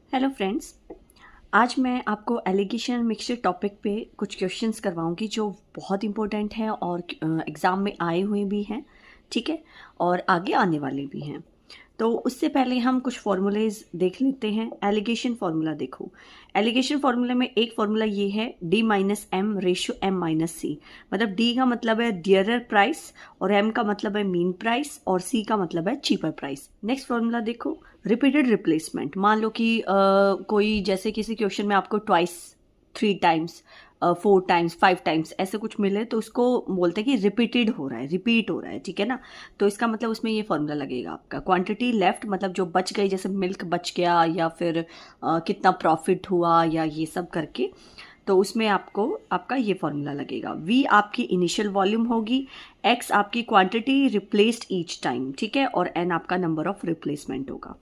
Hello friends, आज मैं आपको एलिगेशन मिक्सचर टॉपिक पे कुछ क्वेश्चंस करवाऊंगी जो बहुत इंपॉर्टेंट है और एग्ज़ाम में आए हुए भी हैं। ठीक है, और आगे आने वाले भी हैं। तो उससे पहले हम कुछ फॉर्मूलेज देख लेते हैं। एलिगेशन फार्मूला देखो, एलिगेशन फार्मूला में एक फार्मूला ये है D minus M ratio M minus C. मतलब D का मतलब है डियरर प्राइस और M का मतलब है मीन प्राइस और C का मतलब है चीपर प्राइस। नेक्स्ट फार्मूला देखो, रिपीटेड रिप्लेसमेंट। मान लो कि कोई जैसे किसी क्वेश्चन में आपको ट्वाइस, 3 टाइम्स, 4 टाइम्स, 5 टाइम्स ऐसे कुछ मिले तो उसको बोलते हैं कि रिपीटेड हो रहा है, रिपीट हो रहा है। ठीक है ना, तो इसका मतलब उसमें ये फॉर्मूला लगेगा आपका क्वांटिटी लेफ्ट, मतलब जो बच गई, जैसे मिल्क बच गया या फिर कितना प्रॉफिट हुआ या ये सब करके, तो उसमें आपको आपका ये फॉर्मूला लगेगा। V आपकी इनिशियल वॉल्यूम होगी, X आपकी क्वांटिटी रिप्लेस्ड ईच टाइम, ठीक है, और N आपका नंबर ऑफ रिप्लेसमेंट होगा।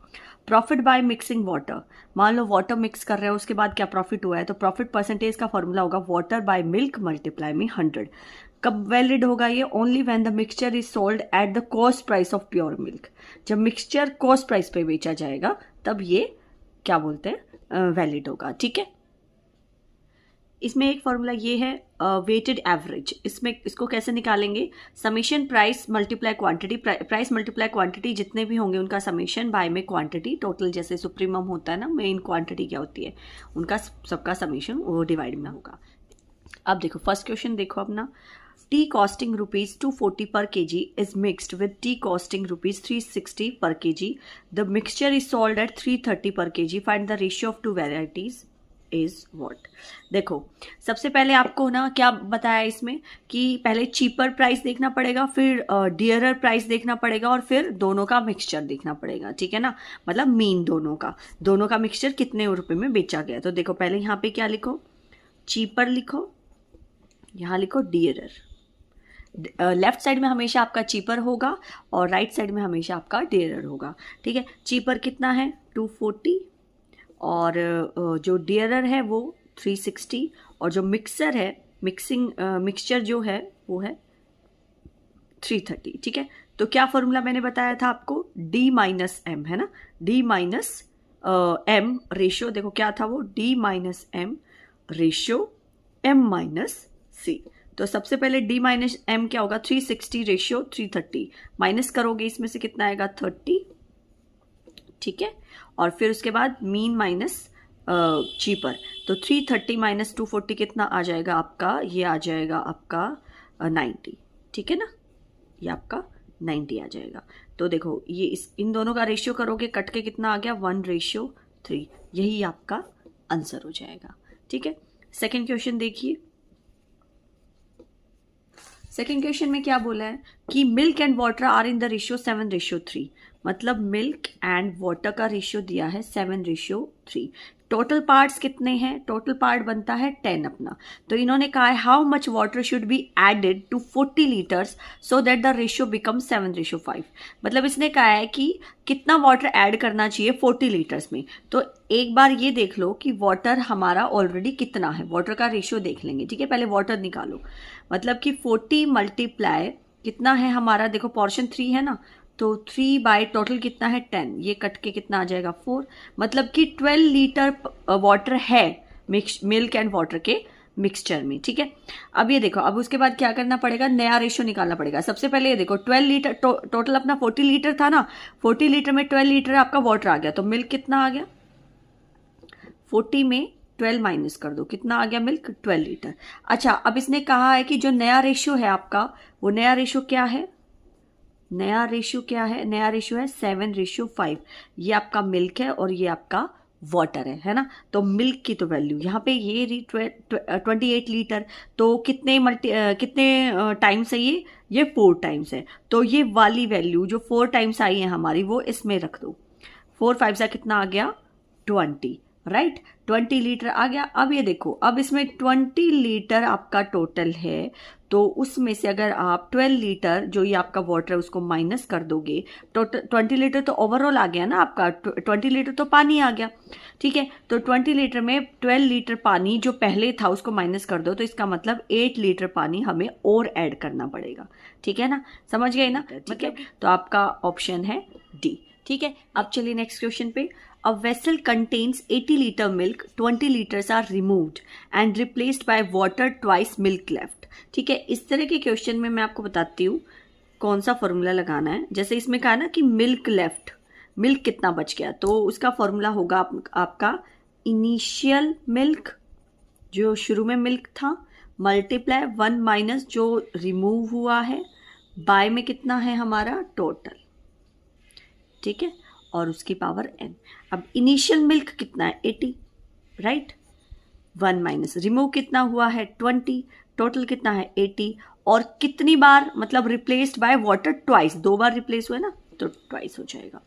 प्रॉफिट बाय मिक्सिंग वाटर, मान लो वाटर मिक्स कर रहे हो, उसके बाद क्या प्रॉफिट हुआ है, तो प्रॉफिट परसेंटेज का फॉर्मूला होगा वाटर बाय मिल्क मल्टीप्लाई में 100। कब वैलिड होगा ये? Only when the mixture is sold at the cost price of pure milk. जब मिक्सचर कॉस्ट प्राइस पे बेचा जाएगा तब ये क्या बोलते हैं, वैलिड होगा। ठीक है, इसमें एक फॉर्मूला ये है वेटेड एवरेज। इसमें इसको कैसे निकालेंगे? Summation price multiply quantity, price multiply quantity, जितने भी होंगे उनका समेशन बाय में क्वांटिटी टोटल। जैसे सुप्रीमम होता है ना, मेन क्वांटिटी क्या होती है, उनका सबका समेशन वो डिवाइड में होगा। अब देखो फर्स्ट क्वेश्चन देखो अपना, टी कॉस्टिंग रुपीज 240 पर KG is mixed with T costing rupees 360 पर KG. The mixture is sold at 330 पर KG. Find the ratio of to varieties is what. देखो सबसे पहले आपको ना क्या बताया इसमें कि पहले चीपर प्राइस देखना पड़ेगा, फिर डियरर प्राइस देखना पड़ेगा और फिर दोनों का मिक्सचर देखना पड़ेगा। ठीक है ना, मतलब मीन दोनों का मिक्सचर कितने रुपए में बेचा गया। तो देखो पहले यहाँ पे क्या लिखो, चीपर लिखो, यहाँ लिखो डियरर। लेफ्ट साइड में हमेशा आपका चीपर होगा और राइट साइड में हमेशा आपका डियरर होगा। ठीक है, चीपर कितना है 240 और जो डियरर है वो 360 और जो मिक्सर है मिक्सचर जो है वो है 330। ठीक है, तो क्या फॉर्मूला मैंने बताया था आपको, D माइनस एम, है ना, D माइनस एम रेशियो, देखो क्या था वो, D minus M ratio M minus C. तो सबसे पहले D माइनस एम क्या होगा, 360 रेशियो 330, माइनस करोगे इसमें से कितना आएगा 30। ठीक है, और फिर उसके बाद मीन माइनस चीपर, तो 330 माइनस 240 कितना आ जाएगा आपका, ये आ जाएगा आपका 90। ठीक है ना, ये आपका 90 आ जाएगा। तो देखो ये इन दोनों का रेशियो करोगे, कट के कितना आ गया 1:3, यही आपका आंसर हो जाएगा। ठीक है, सेकेंड क्वेश्चन देखिए। सेकेंड क्वेश्चन में क्या बोला है कि milk and water are in the ratio 7:3। मतलब मिल्क एंड वाटर का रेशियो दिया है 7:3। टोटल पार्ट्स कितने हैं, टोटल पार्ट बनता है 10 अपना। तो इन्होंने कहा है how much water should be added to 40 litres so that the ratio become 7:5। मतलब इसने कहा है कि कितना वाटर ऐड करना चाहिए 40 लीटर्स में। तो एक बार ये देख लो कि वाटर हमारा ऑलरेडी कितना है, वाटर का रेशियो देख लेंगे। ठीक है, पहले वाटर निकालो, मतलब कि 40 मल्टीप्लाई कितना है हमारा, देखो पोर्शन 3 है ना, तो 3 बाय टोटल कितना है 10, ये कट के कितना आ जाएगा 4। मतलब कि 12 लीटर वाटर है मिल्क एंड वाटर के मिक्सचर में। ठीक है, अब ये देखो, अब उसके बाद क्या करना पड़ेगा, नया रेशियो निकालना पड़ेगा। सबसे पहले ये देखो 12 लीटर, टोटल अपना 40 लीटर था ना, 40 लीटर में 12 लीटर आपका वाटर आ गया, तो मिल्क कितना आ गया, 40 में 12 माइनस कर दो, कितना आ गया मिल्क, 12 लीटर। अच्छा, अब इसने कहा है कि जो नया रेशियो है आपका, वो नया रेशियो क्या है, नया रेशियो क्या है, नया रेशियो है 7:5। ये आपका मिल्क है और ये आपका वाटर है ना। तो मिल्क की तो वैल्यू यहाँ पे ये 28 लीटर, तो कितने टाइम्स है ये 4 टाइम्स है। तो ये वाली वैल्यू जो 4 टाइम्स आई है हमारी, वो इसमें रख दो। 4 5 सा कितना आ गया 20, राइट, 20 लीटर आ गया। अब ये देखो, अब इसमें 20 लीटर आपका टोटल है, तो उसमें से अगर आप 12 लीटर जो ये आपका वाटर है उसको माइनस कर दोगे, टोटल 20 लीटर तो ओवरऑल आ गया ना आपका, 20 लीटर तो पानी आ गया। ठीक है, तो 20 लीटर में 12 लीटर पानी जो पहले था उसको माइनस कर दो, तो इसका मतलब 8 लीटर पानी हमें और ऐड करना पड़ेगा। ठीक है ना, समझ गए ना, ठीक है, तो आपका ऑप्शन है डी। ठीक है, अब चलिए नेक्स्ट क्वेश्चन पे। A vessel contains 80 liter milk, 20 liters are removed and replaced by water, twice milk left. ठीक है, इस तरह के क्वेश्चन में मैं आपको बताती हूँ कौन सा फॉर्मूला लगाना है। जैसे इसमें कहा ना कि मिल्क लेफ्ट, मिल्क कितना बच गया, तो उसका फॉर्मूला होगा आपका इनिशियल मिल्क, जो शुरू में मिल्क था, मल्टीप्लाई 1 माइनस जो रिमूव हुआ है, बाय में कितना है हमारा टोटल, ठीक है, और उसकी पावर n। अब इनिशियल मिल्क कितना है 80, राइट, 1 माइनस रिमूव कितना हुआ है 20, टोटल कितना है 80, और कितनी बार, मतलब replaced by water twice, 2 bar replace हुआ है ना, तो ट्वाइस हो जाएगा।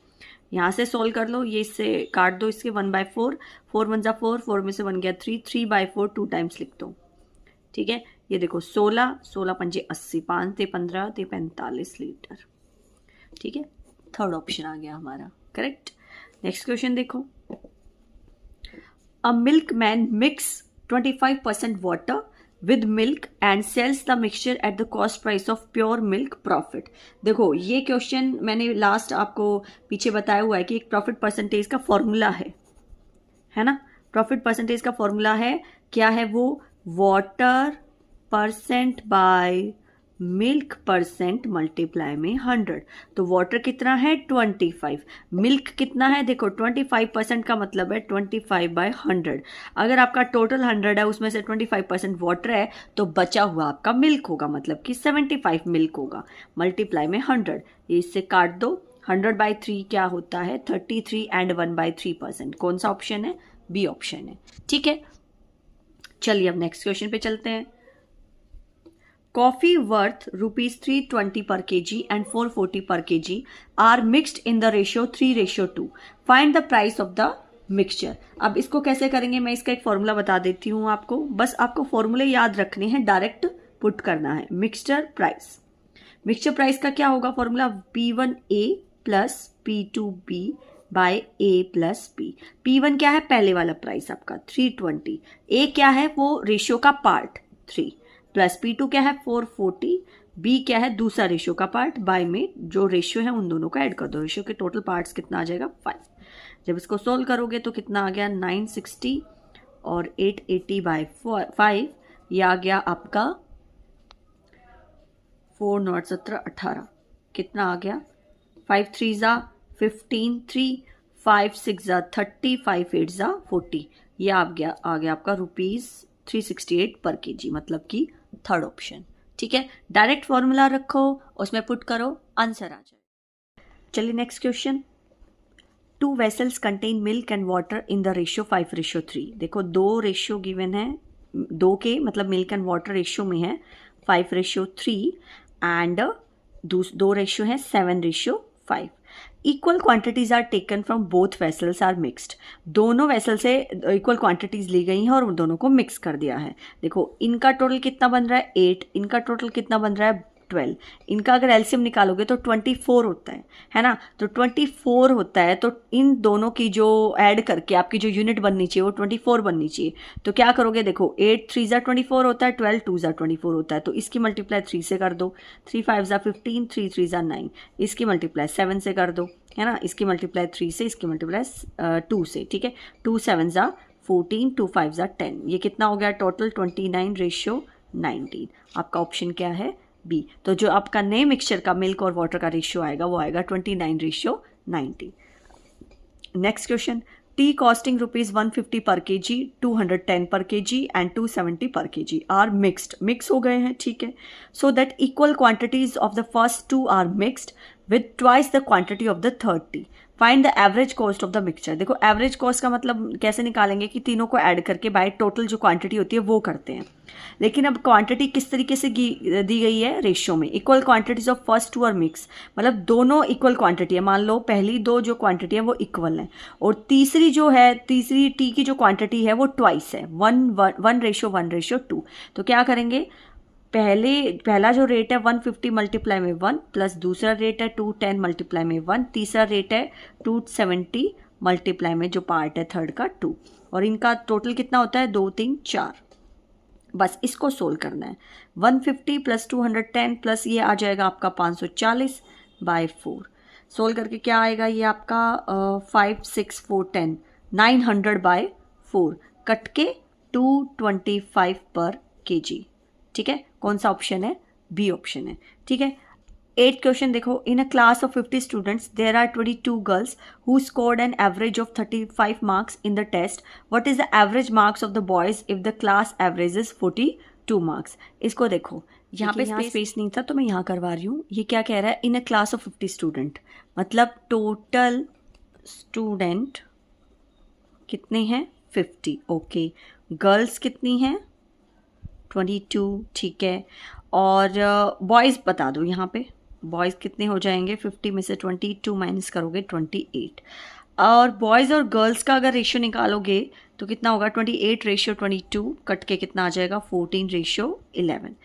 यहाँ से सोल्व कर लो, ये इससे काट दो, इसके 1/4, 4 1 जा 4, 4 में से 1 गया 3, 3/4 2 टाइम्स लिख दो, ठीक है। ये देखो 16, 16 पंजे 80, 5 ते 15 ते 45 लीटर, ठीक है। थर्ड ऑप्शन आ गया हमारा करेक्ट। नेक्स्ट क्वेश्चन देखो, a milkman mix 25% water with milk and sells the mixture at the cost price of pure milk profit. देखो ये क्वेश्चन मैंने लास्ट आपको पीछे बताया हुआ है कि एक प्रॉफिट परसेंटेज का फॉर्मूला है ना। प्रॉफिट परसेंटेज का फॉर्मूला है, क्या है वो, water percent by milk percent multiply में 100। तो वाटर कितना है 25, मिल्क कितना है, देखो 25% का मतलब है 25/100। अगर आपका टोटल 100 है, उसमें से 25% वाटर है, तो बचा हुआ आपका मिल्क होगा, मतलब कि 75 मिल्क होगा, मल्टीप्लाई में 100। इससे काट दो, 100/3 क्या होता है 33 एंड 1/3%। कौन सा ऑप्शन है, बी ऑप्शन है, ठीक है। चलिए अब नेक्स्ट क्वेश्चन पे चलते हैं। Coffee worth rupees 320 per kg and 440 per kg are mixed in the ratio 3:2. Find the price of the mixture. अब इसको कैसे करेंगे, मैं इसका एक फॉर्मूला बता देती हूँ आपको, बस आपको फॉर्मूले याद रखने हैं, डायरेक्ट पुट करना है। मिक्सचर प्राइस, मिक्सचर प्राइस का क्या होगा formula, P1A plus P2B by A plus B। P1 क्या है, पहले वाला प्राइस आपका 320, A क्या है, वो रेशियो का पार्ट 3, प्लस P2 क्या है 440, B क्या है दूसरा रेशियो का पार्ट, बाय में जो रेशियो है उन दोनों का ऐड कर दो, रेशियो के टोटल पार्ट्स कितना आ जाएगा 5। जब इसको सोल्व करोगे तो कितना आ गया 960 और 880/5, ये आ गया आपका 4 9 17 18, कितना आ गया 5 3 जा 15, 3 5 6 जा 30, 5 8 जा 40, ये आ गया आपका ₹368 पर केजी, मतलब कि थर्ड ऑप्शन, ठीक है। डायरेक्ट फॉर्मूला रखो, उसमें पुट करो, आंसर आ जाए। चलिए next question, 2 vessels contain milk and water in the ratio 5:3। देखो 2 रेशियो गिवन है, 2 के मतलब मिल्क एंड वाटर रेशियो में है 5:3 एंड 2 रेशियो है 7:5। Equal quantities are taken from both vessels are mixed. दोनों वेसल से इक्वल क्वांटिटीज ली गई हैं और उन दोनों को मिक्स कर दिया है। देखो इनका टोटल कितना बन रहा है 8, इनका टोटल कितना बन रहा है 12, इनका अगर एलसीएम निकालोगे तो 24 होता है ना। तो 24 होता है, तो इन दोनों की जो ऐड करके आपकी जो यूनिट बननी चाहिए वो 24 बननी चाहिए। तो क्या करोगे, देखो 8 3 जा 24 होता है, 12 2 जा 24 होता है, तो इसकी मल्टीप्लाई 3 से कर दो, 3 5 जा 15, 3 3 जा 9, इसकी मल्टीप्लाई 7 से कर दो, है ना, इसकी मल्टीप्लाई 3 से, इसकी मल्टीप्लाई 2 से, ठीक है। 2 7 जा 14, 2 5 जा 10, ये कितना हो गया टोटल 29:19। आपका ऑप्शन क्या है, बी। तो जो आपका नए मिक्सचर का मिल्क और वाटर का रेशियो आएगा वो आएगा 29:90। नेक्स्ट क्वेश्चन, टी कॉस्टिंग ₹150 पर केजी, 210 पर केजी एंड 270 पर केजी आर मिक्सड, मिक्स हो गए हैं, ठीक है। So that equal quantities of the first 2 are mixed with twice the quantity of the third tea. Find the average cost of the mixture. देखो average cost का मतलब कैसे निकालेंगे कि तीनों को ऐड करके बाय टोटल जो क्वांटिटी होती है वो करते हैं। लेकिन अब क्वांटिटी किस तरीके से दी गई है, रेशियो में। Equal quantities of first 2 are mix, मतलब दोनों इक्वल क्वांटिटी है। मान लो पहली 2 जो क्वांटिटी है वो इक्वल है, और तीसरी जो है, तीसरी टी की जो क्वांटिटी है वो ट्वाइस है, 1:2। तो क्या करेंगे, पहला जो रेट है 150 मल्टीप्लाई में 1, प्लस दूसरा रेट है 210 मल्टीप्लाई में 1, तीसरा रेट है 270 मल्टीप्लाई में जो पार्ट है थर्ड का 2, और इनका टोटल कितना होता है 2 3 4। बस इसको सोल्व करना है। 150 प्लस 210 प्लस ये आ जाएगा आपका 540/4। सोल्व करके क्या आएगा, ये आपका 5 6 4 10 900/4 कट के 225 पर kg। ठीक है, कौन सा ऑप्शन है, बी ऑप्शन है। ठीक है, 8th क्वेश्चन देखो, in a class of 50 students there are 22 girls who scored an average of 35 marks in the test, what is the average marks of the boys if the class average is 42 marks. इसको देखो, यहाँ पे space नहीं था तो मैं यहाँ करवा रही हूँ। ये क्या कह रहा है, इन अ क्लास ऑफ 50 स्टूडेंट, मतलब टोटल स्टूडेंट कितने हैं, 50। ओके, गर्ल्स कितनी हैं, 22। ठीक है, और बॉयज़ बता दो, यहाँ पे बॉयज़ कितने हो जाएंगे, 50 में से 22 माइनस करोगे 28। और बॉयज़ और गर्ल्स का अगर रेशियो निकालोगे तो कितना होगा, 28:22 कट के कितना आ जाएगा, 14:11।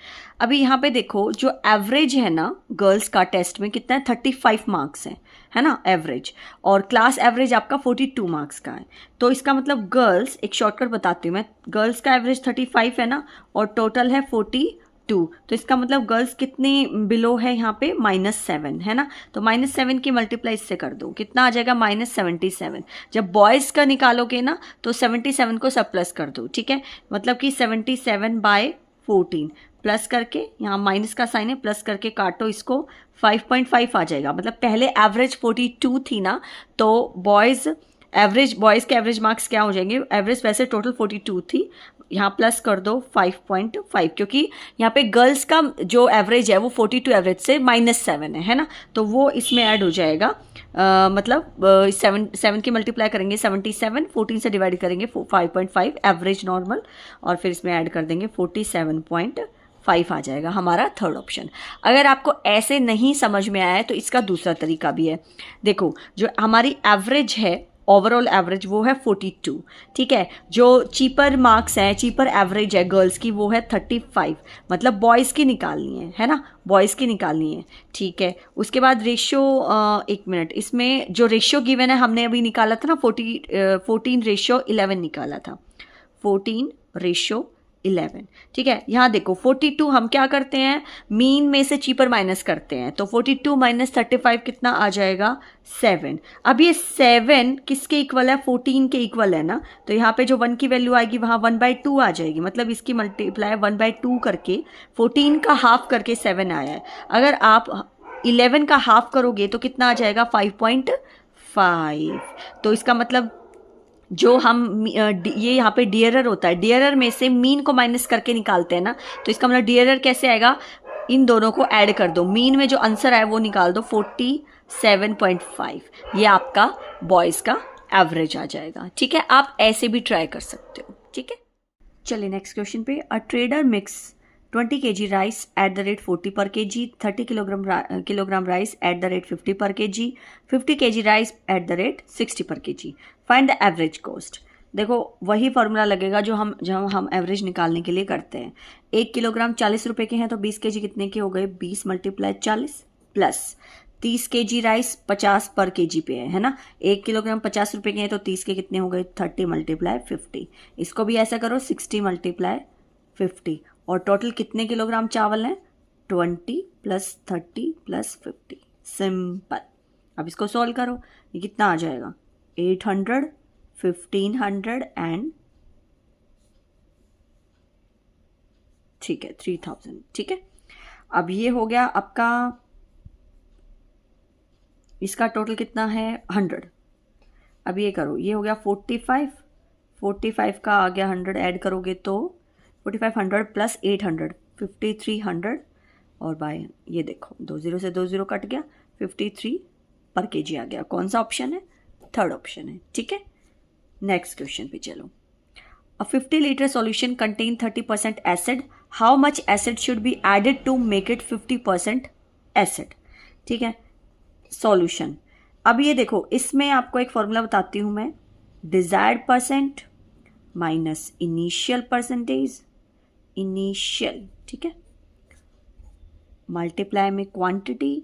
अभी यहाँ पे देखो, जो एवरेज है ना गर्ल्स का टेस्ट में कितना है, 35 मार्क्स है ना एवरेज, और क्लास एवरेज आपका 42 मार्क्स का है। तो इसका मतलब गर्ल्स, एक शॉर्टकट बताती हूँ मैं, गर्ल्स का एवरेज 35 है ना, और टोटल है 42, तो इसका मतलब गर्ल्स कितनी बिलो है यहाँ पे, -7 है ना। तो -7 की मल्टीप्लाई इससे कर दो, कितना आ जाएगा, -77। जब बॉयज़ का निकालोगे ना तो 77 को सब प्लस कर दो। ठीक है, मतलब कि 77/14 प्लस करके, यहाँ माइनस का साइन है, प्लस करके काटो इसको, 5.5 आ जाएगा। मतलब पहले एवरेज 42 थी ना, तो बॉयज़ के एवरेज मार्क्स क्या हो जाएंगे, एवरेज वैसे टोटल 42 थी, यहाँ प्लस कर दो 5.5, क्योंकि यहाँ पे गर्ल्स का जो एवरेज है वो 42 एवरेज से -7 है ना, तो वो इसमें ऐड हो जाएगा। मतलब 7 की मल्टीप्लाई करेंगे 77, 14 से डिवाइड करेंगे 5.5 एवरेज नॉर्मल, और फिर इसमें ऐड कर देंगे 47.5 आ जाएगा हमारा थर्ड ऑप्शन। अगर आपको ऐसे नहीं समझ में आया है तो इसका दूसरा तरीका भी है। देखो, जो हमारी एवरेज है, ओवरऑल एवरेज, वो है 42। ठीक है, जो चीपर मार्क्स है, चीपर एवरेज है गर्ल्स की, वो है 35, मतलब बॉयज़ की निकालनी है ना, बॉयज़ की निकालनी है। ठीक है, उसके बाद रेशियो, एक मिनट, इसमें जो रेशियो गिवन है हमने अभी निकाला था ना, 14:11 निकाला था, 14:11। ठीक है, यहाँ देखो 42 हम क्या करते हैं, मीन में से चीपर माइनस करते हैं, तो 42 - 35 कितना आ जाएगा, 7। अब ये 7 किसके इक्वल है, 14 के इक्वल है ना, तो यहाँ पे जो 1 की वैल्यू आएगी वहाँ 1/2 आ जाएगी, मतलब इसकी मल्टीप्लाई 1/2 करके 14 का हाफ करके 7 आया है। अगर आप 11 का हाफ करोगे तो कितना आ जाएगा, 5.5। तो इसका मतलब जो हम ये यहाँ पे डियरर होता है, डियरर में से मीन को माइनस करके निकालते हैं ना, तो इसका मतलब डियरर कैसे आएगा, इन दोनों को ऐड कर दो, मीन में जो आंसर आए वो निकाल दो, 47.5। ये आपका बॉयज़ का एवरेज आ जाएगा। ठीक है, आप ऐसे भी ट्राई कर सकते हो। ठीक है, चलिए नेक्स्ट क्वेश्चन पे, a trader mix 20 kg rice at the rate 40 per kg, 30 kilogram rice at the rate 50 per kg, 50 kg rice at the rate 60 per kg. Find the average cost. देखो, वही formula लगेगा जो हम average निकालने के लिए करते हैं। 1 किलोग्राम 40 रुपए के हैं, तो 20 kg कितने के हो गए, 20 × 40 प्लस 30 kg राइस 50 पर kg पे है ना, 1 किलोग्राम 50 रुपए के हैं, तो 30 के कितने हो गए, 30 × 50। इसको भी ऐसा करो, 60 × 50, और टोटल कितने किलोग्राम चावल हैं, 20 + 30 + 50। सिंपल। अब इसको सॉल्व करो, ये कितना आ जाएगा, 800, 1500 एंड ठीक है 3000। ठीक है, अब ये हो गया आपका, इसका टोटल कितना है, 100। अब ये करो, ये हो गया 45 का आ गया 100, ऐड करोगे तो 4500 + 800 5300, और बाय ये देखो 2 0 से 2 0 कट गया, 53 पर kg आ गया। कौन सा ऑप्शन है, थर्ड ऑप्शन है। ठीक है, नेक्स्ट क्वेश्चन पे चलो। A 50 liter solution contain 30% acid. How much acid should be added to make it 50% acid? ठीक है, सॉल्यूशन। अब ये देखो, इसमें आपको एक फॉर्मूला बताती हूँ मैं, desired percent minus initial percentage, initial, ठीक है, मल्टीप्लाई में क्वांटिटी,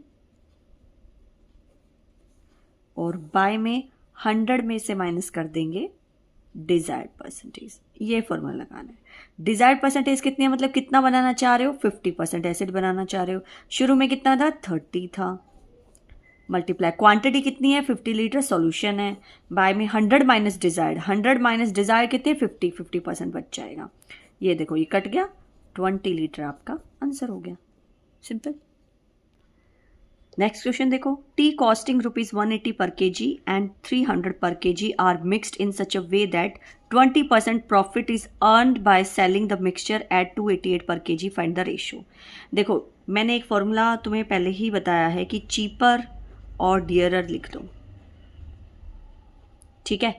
और बाय में 100 में से माइनस कर देंगे डिजायर्ड परसेंटेज। ये फॉर्मूला लगाना है। डिजायर्ड परसेंटेज कितनी है, मतलब कितना बनाना चाह रहे हो, 50% एसिड बनाना चाह रहे हो। शुरू में कितना था, 30 था, मल्टीप्लाई, क्वांटिटी कितनी है 50 लीटर सॉल्यूशन है, बाय में 100 माइनस डिजायर्ड, 100 माइनस डिजायर्ड कितने 50% बच जाएगा। ये देखो ये कट गया, 20 लीटर आपका आंसर हो गया, सिंपल। नेक्स्ट क्वेश्चन देखो, टी कॉस्टिंग ₹180 पर kg एंड 300 पर kg are mixed in such a way that 20% profit is earned by selling the mixture at 288 पर kg, फाइंड द रेशियो। देखो मैंने एक फॉर्मूला तुम्हें पहले ही बताया है कि चीपर और डियरर लिख दो, ठीक है।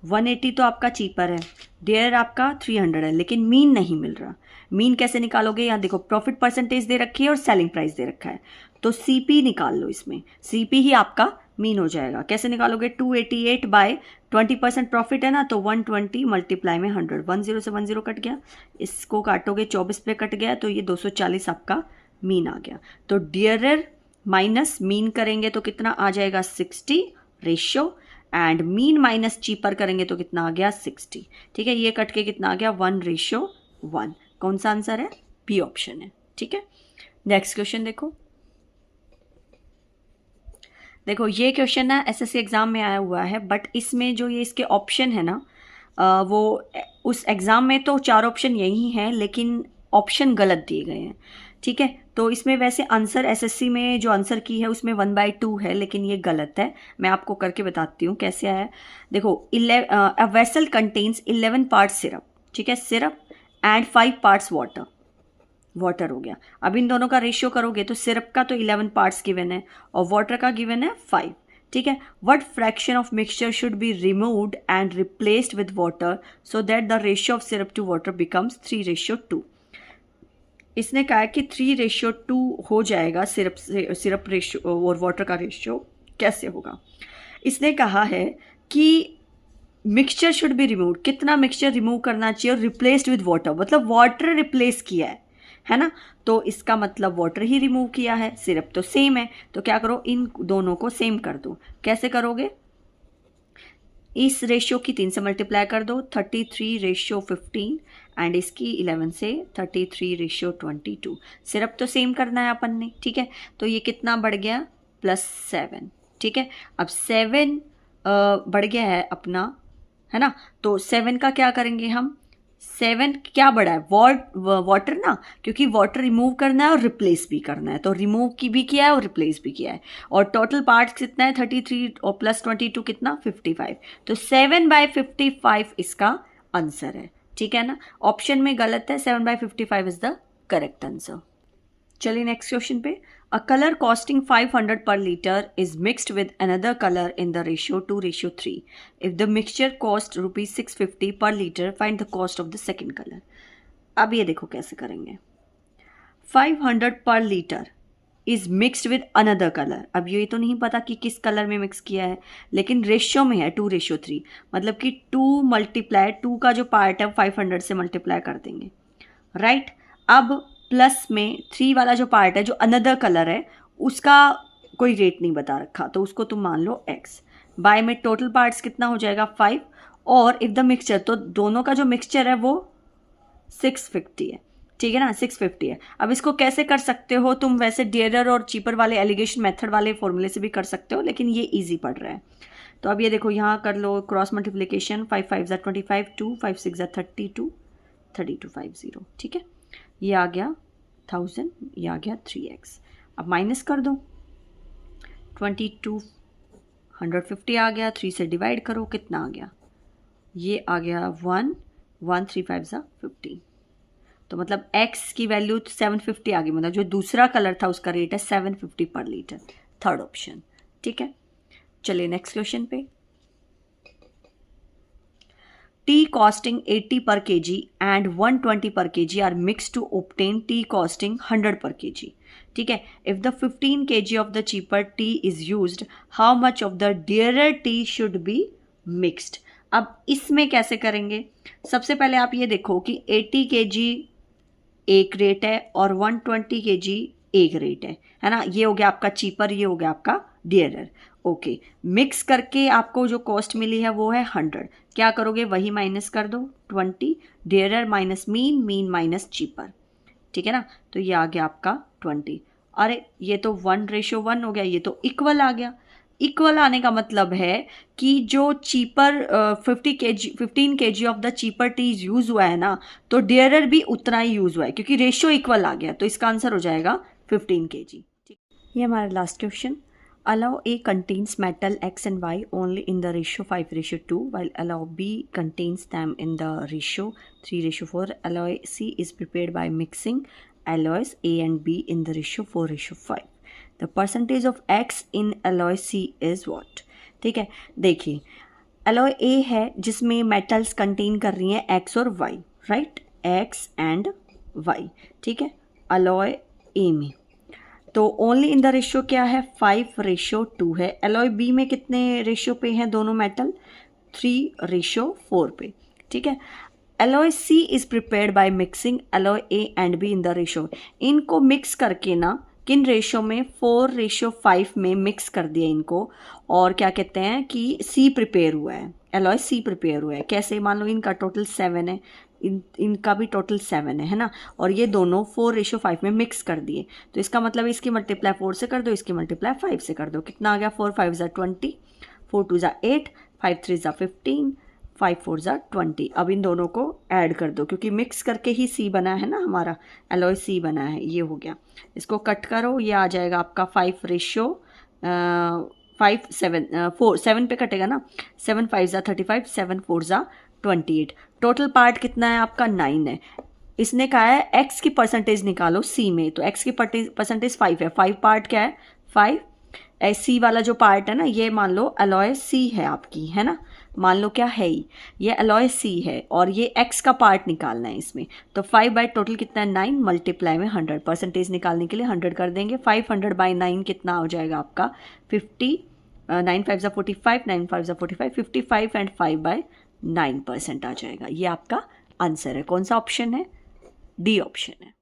180 तो आपका चीपर है, डियर आपका 300 है, लेकिन मीन नहीं मिल रहा। मीन कैसे निकालोगे, यहाँ देखो प्रॉफिट परसेंटेज दे रखी है और सेलिंग प्राइस दे रखा है, तो सीपी निकाल लो, इसमें सीपी ही आपका मीन हो जाएगा। कैसे निकालोगे, 288 बाय 20% प्रॉफिट है ना, तो 120 मल्टीप्लाई में 100, 10 से 10 कट गया, इसको काटोगे 24 पे कट गया, तो ये 240 आपका मीन आ गया। तो डियरर माइनस मीन करेंगे तो कितना आ जाएगा 60 ratio, and mean minus cheaper करेंगे तो कितना आ गया 60, ठीक है। ये कट के कितना आ गया 1:1। कौन सा आंसर है, बी ऑप्शन है, ठीक है। नेक्स्ट क्वेश्चन देखो, देखो ये क्वेश्चन ना एसएससी एग्जाम में आया हुआ है, बट इसमें जो ये इसके ऑप्शन है ना वो उस एग्जाम में तो 4 ऑप्शन यही हैं, लेकिन ऑप्शन गलत दिए गए हैं, ठीक है। तो इसमें वैसे आंसर एसएससी में जो आंसर की है उसमें 1/2 है, लेकिन ये गलत है। मैं आपको करके बताती हूँ कैसे आया है। देखो a vessel contains 11 parts syrup, ठीक है, syrup and 5 parts water, water हो गया। अब इन दोनों का रेशियो करोगे तो सिरप का तो 11 पार्ट्स गिवन है और वाटर का गिवन है 5, ठीक है। What fraction of mixture should be removed and replaced with water so that the ratio of syrup to water becomes 3:2। इसने कहा है कि 3:2 हो जाएगा सिरप से, सिरप रेशियो और वाटर का रेशियो कैसे होगा। इसने कहा है कि मिक्सचर शुड बी रिमूव, कितना मिक्सचर रिमूव करना चाहिए, और रिप्लेस्ड विद वाटर, मतलब वाटर रिप्लेस किया है ना, तो इसका मतलब वाटर ही रिमूव किया है। सिरप तो सेम है, तो क्या करो इन दोनों को सेम कर दो। कैसे करोगे, इस रेशियो की 3 से मल्टीप्लाई कर दो, 33:15, एंड इसकी 11 से 33:22। सिरप तो सेम करना है अपन ने, ठीक है। तो ये कितना बढ़ गया +7, ठीक है। अब 7 बढ़ गया है अपना, है ना, तो 7 का क्या करेंगे हम, 7 क्या बढ़ा है वाटर ना, क्योंकि वाटर रिमूव करना है और रिप्लेस भी करना है, तो रिमूव की भी किया है और रिप्लेस भी किया है। और टोटल पार्ट्स कितना है 33 और +22 कितना 55, तो 7/55 इसका आंसर है, ठीक है ना। ऑप्शन में गलत है, 7/55 इज द करेक्ट आंसर। चलिए नेक्स्ट क्वेश्चन पे, अ colour costing 500 per liter is mixed with another color in the ratio 2:3. If the mixture cost ₹650 per liter, find the cost of the second color. अब ये देखो कैसे करेंगे, 500 per liter is mixed with another color। अब ये तो नहीं पता कि किस कलर में मिक्स किया है, लेकिन रेशियो में है 2:3, मतलब कि 2 मल्टीप्लाई 2 का जो पार्ट है 500 से मल्टीप्लाई कर देंगे, राइट। अब प्लस में 3 वाला जो पार्ट है जो अनदर कलर है उसका कोई रेट नहीं बता रखा, तो उसको तुम मान लो x। बाय में टोटल पार्ट्स कितना हो जाएगा 5, और इफ द मिक्सचर, तो दोनों का जो मिक्सचर है वो 650 है, ठीक है ना, 650 है। अब इसको कैसे कर सकते हो तुम, वैसे डियरर और चीपर वाले एलिगेशन मेथड वाले फॉर्मूले से भी कर सकते हो, लेकिन ये ईजी पड़ रहा है। तो अब ये देखो यहाँ कर लो क्रॉस मल्टीप्लिकेशन, 5 5 25, 2 5 6 32, 3250, ठीक है। ये आ गया 1000, ये आ गया 3x। अब माइनस कर दो, 22 150 आ गया, 3 से डिवाइड करो, कितना आ गया, ये आ गया 1 1 3 5 15, तो मतलब x की वैल्यू 750 आ गई, मतलब जो दूसरा कलर था उसका रेट है 750 पर लीटर, थर्ड ऑप्शन, ठीक है। चलिए नेक्स्ट क्वेश्चन पे, tea costing 80 per kg and 120 per kg are mixed to obtain tea costing 100 per kg, ठीक है। if the 15 kg of the cheaper tea is used, how much of the dearer tea should be mixed। अब इसमें कैसे करेंगे, सबसे पहले आप ये देखो कि 80 kg एक रेट है और 120 kg एक रेट है ना, ये हो गया आपका चीपर, ये हो गया आपका डियरर, ओके। मिक्स करके आपको जो कॉस्ट मिली है वो है 100, क्या करोगे वही माइनस कर दो, 20 dearer minus mean, mean minus cheaper, ठीक है ना, तो ये आ गया आपका 20। अरे ये तो 1:1 हो गया, ये तो इक्वल आ गया। इक्वल आने का मतलब है कि जो cheaper 15 kg of the cheaper teas use हुआ है ना, तो डियरर भी उतना ही यूज हुआ है क्योंकि रेशियो इक्वल आ गया, तो इसका आंसर हो जाएगा 15 kg। ठीक, ये हमारा last question. Allow A contains metal X and Y only in the ratio 5:2, while allow B contains them in the ratio 3:4. Alloy C is prepared by mixing alloys A and B in the ratio 4:5. The percentage of X in alloy C is what? ठीक है, देखिए alloy A है जिसमें metals contain कर रही हैं X और Y, right, X and Y, ठीक है, alloy A में। तो ओनली इन द रेशियो क्या है, 5:2 है। एलॉय बी में कितने रेशियो पे हैं दोनों मेटल, 3:4 पे, ठीक है। Alloy C is prepared by mixing alloy A and B in the ratio. इनको मिक्स करके ना किन रेशियो में, 4:5 में मिक्स कर दिया इनको, और क्या कहते हैं कि सी प्रिपेयर हुआ है, एलॉय सी प्रिपेयर हुआ है। कैसे, मान लो इनका टोटल 7 है, इनका भी टोटल 7 है ना, और ये दोनों 4:5 में मिक्स कर दिए, तो इसका मतलब इसकी मल्टीप्लाई 4 से कर दो, इसकी मल्टीप्लाई 5 से कर दो। कितना आ गया, 4 5 ज़ा 20, 4 2 ज़ा 8, 5 3 ज़ा 15, 5 4 ज़ा 20। अब इन दोनों को ऐड कर दो क्योंकि मिक्स करके ही सी बना है ना, हमारा एलॉय सी बना है, ये हो गया। इसको कट करो, ये आ जाएगा आपका 7 पे कटेगा ना, 7 5 ज़ा 35, 7 4 ज़ा 28। टोटल पार्ट कितना है आपका, 9 है। इसने कहा है एक्स की परसेंटेज निकालो सी में, तो एक्स की परसेंटेज 5 है। 5 पार्ट क्या है, 5। सी वाला जो पार्ट है ना, ये मान लो अलॉय सी है आपकी, है ना, मान लो क्या है ही, ये अलॉय सी है और ये एक्स का पार्ट निकालना है इसमें। तो 5 बाय टोटल कितना है, 9, मल्टीप्लाई में 100, परसेंटेज निकालने के लिए 100 कर देंगे। 500 बाई 9 कितना हो जाएगा आपका, 50, 9 5 ज़ा 45, 9 5 ज़ा 45, 55 एंड 5/9% आ जाएगा। ये आपका आंसर है। कौन सा ऑप्शन है, डी ऑप्शन है।